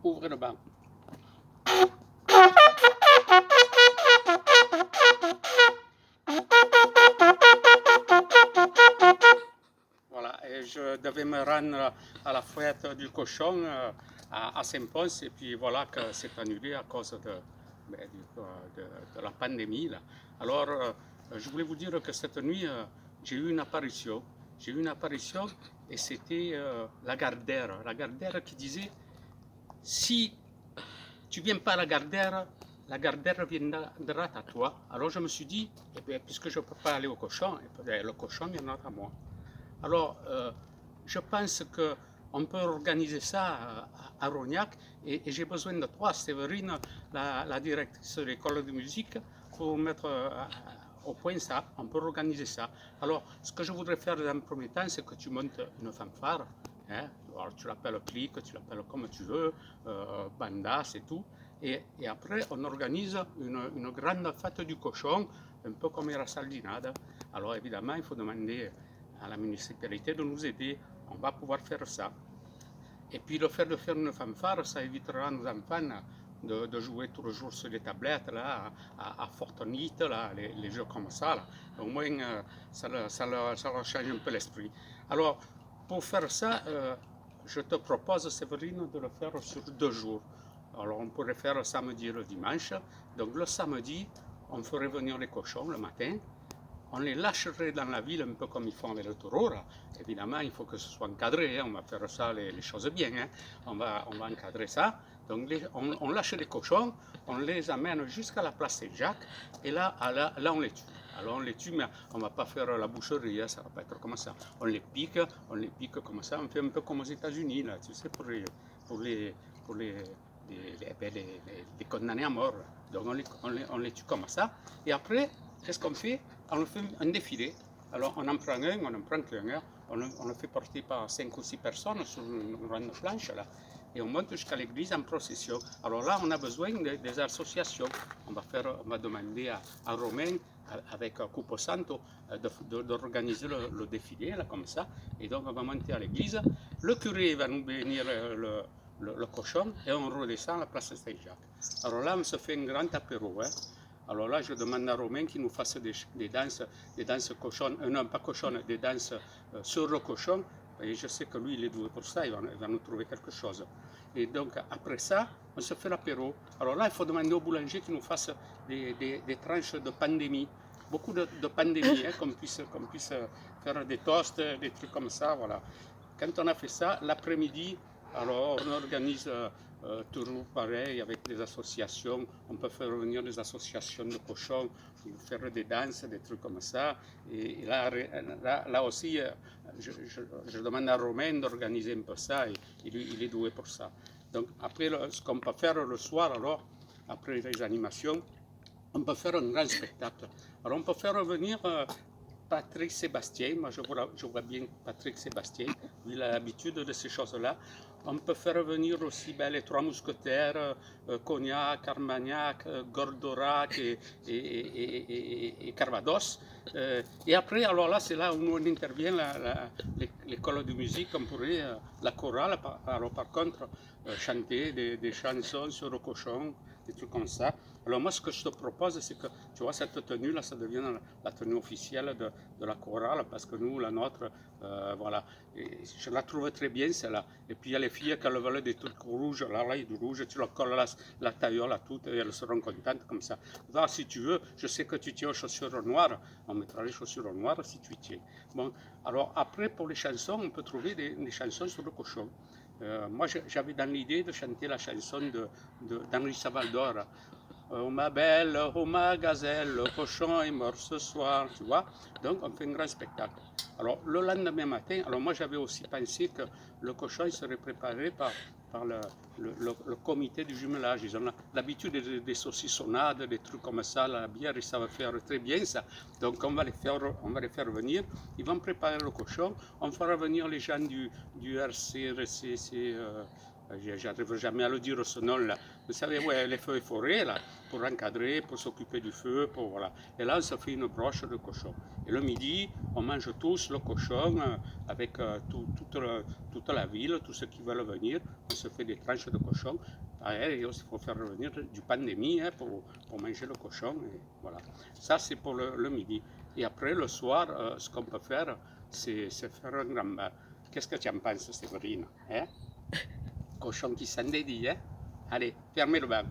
Ouvrez le banc. Voilà, et je devais me rendre à la fête du cochon à Saint-Pons, et puis voilà que c'est annulé à cause de la pandémie. Là. Alors, je voulais vous dire que cette nuit, j'ai eu une apparition. J'ai eu une apparition et c'était la Gardère qui disait si tu viens pas à la Gardère viendra à toi. Alors je me suis dit, eh bien, puisque je ne peux pas aller au cochon, le cochon viendra à moi. Alors, je pense qu'on peut organiser ça à Rognac et j'ai besoin de toi, Séverine, la directrice de l'école de musique, pour mettre au point ça. On peut organiser ça. Alors, ce que je voudrais faire dans un premier temps, c'est que tu montes une fanfare. Hein? Alors, tu l'appelles clic, tu l'appelles comme tu veux, bandas et tout. Et après, on organise une grande fête du cochon, un peu comme la Saldinade. Alors, évidemment, il faut demander à la municipalité de nous aider. On va pouvoir faire ça. Et puis le fait de faire une fanfare, ça évitera à nos enfants de jouer tous les jours sur les tablettes, là, à Fortnite, là, les jeux comme ça. Là. Au moins, ça leur change un peu l'esprit. Alors, pour faire ça, je te propose, Séverine, de le faire sur 2 jours. Alors, on pourrait faire samedi et le dimanche. Donc, le samedi, on ferait venir les cochons le matin. On les lâcherait dans la ville un peu comme ils font avec le taureau. Là. Évidemment, il faut que ce soit encadré. Hein. On va faire ça, les choses bien. Hein. On va encadrer ça. Donc, on lâche les cochons, on les amène jusqu'à la place Saint-Jacques. Et là, on les tue. Alors, on les tue, mais on ne va pas faire la boucherie. Hein. Ça ne va pas être comme ça. On les pique comme ça. On fait un peu comme aux États-Unis, là, tu sais, pour les condamnés à mort. Donc, on les tue comme ça. Et après, qu'est-ce qu'on fait? On fait un défilé. Alors on en prend un, on en prend qu'un, on le fait porter par 5 ou 6 personnes sur une grande planche là, et on monte jusqu'à l'église en procession. Alors là, on a besoin des associations. On va demander à Romain, avec Cupo Santo, d'organiser le défilé là, comme ça. Et donc on va monter à l'église. Le curé va nous bénir le cochon et on redescend à la place Saint-Jacques. Alors là, on se fait un grand apéro. Hein. Alors là, je demande à Romain qu'il nous fasse des danses cochonnes, non pas cochonnes, des danses sur le cochon. Et je sais que lui, il est doué pour ça, il va nous trouver quelque chose. Et donc, après ça, on se fait l'apéro. Alors là, il faut demander au boulanger qu'il nous fasse des tranches de pandémie. Beaucoup de pandémie, hein, qu'on puisse faire des toasts, des trucs comme ça, voilà. Quand on a fait ça, l'après-midi, alors on organise toujours pareil avec des associations. On peut faire venir des associations de cochons, faire des danses, des trucs comme ça. Et là aussi, je demande à Romain d'organiser un peu ça. Et il est doué pour ça. Donc après, ce qu'on peut faire le soir, alors, après les animations, on peut faire un grand spectacle. Alors on peut faire venir Patrick Sébastien, moi je vois bien Patrick Sébastien, il a l'habitude de ces choses-là. On peut faire venir aussi les 3 mousquetaires, Cognac, Armagnac, Gordorac et Carvados. Et après, alors là, c'est là où on intervient, l'école de musique, on pourrait, la chorale, alors par contre, chanter des chansons sur le cochon, des trucs comme ça. Alors moi, ce que je te propose, c'est que, tu vois, cette tenue-là, ça devient la tenue officielle de la chorale, parce que nous, la nôtre, voilà, et je la trouve très bien, celle-là. Et puis il y a les filles qui veulent des trucs rouges, là, du rouge, tu leur colles la tailleule à toutes, et elles seront contentes comme ça. Là, si tu veux, je sais que tu tiens aux chaussures noires, on mettra les chaussures noires si tu y tiens. Bon, alors après, pour les chansons, on peut trouver des chansons sur le cochon. Moi, j'avais dans l'idée de chanter la chanson d'Henri Savaldor. Oh ma belle, oh ma gazelle, le cochon est mort ce soir, tu vois. Donc on fait un grand spectacle. Alors le lendemain matin, alors moi j'avais aussi pensé que le cochon il serait préparé par le comité du jumelage. Ils ont l'habitude des saucissonnades, des trucs comme ça, la bière, ils savent faire très bien ça. Donc on va les faire venir, ils vont préparer le cochon, on fera venir les gens du RCRCC, J'arrive jamais à le dire ce nom-là. Vous savez, ouais, les feux et forêts, là, pour encadrer, pour s'occuper du feu, pour voilà. Et là, on se fait une broche de cochon. Et le midi, on mange tous le cochon avec toute la ville, tous ceux qui veulent venir. On se fait des tranches de cochon. Pareil, il faut faire revenir du pain de mie pour manger le cochon. Et voilà. Ça, c'est pour le midi. Et après, le soir, ce qu'on peut faire, c'est faire un grand bain. Qu'est-ce que tu en penses, Séverine, hein? Cochon qui s'en dédie, hein? Allez, fermez le bain.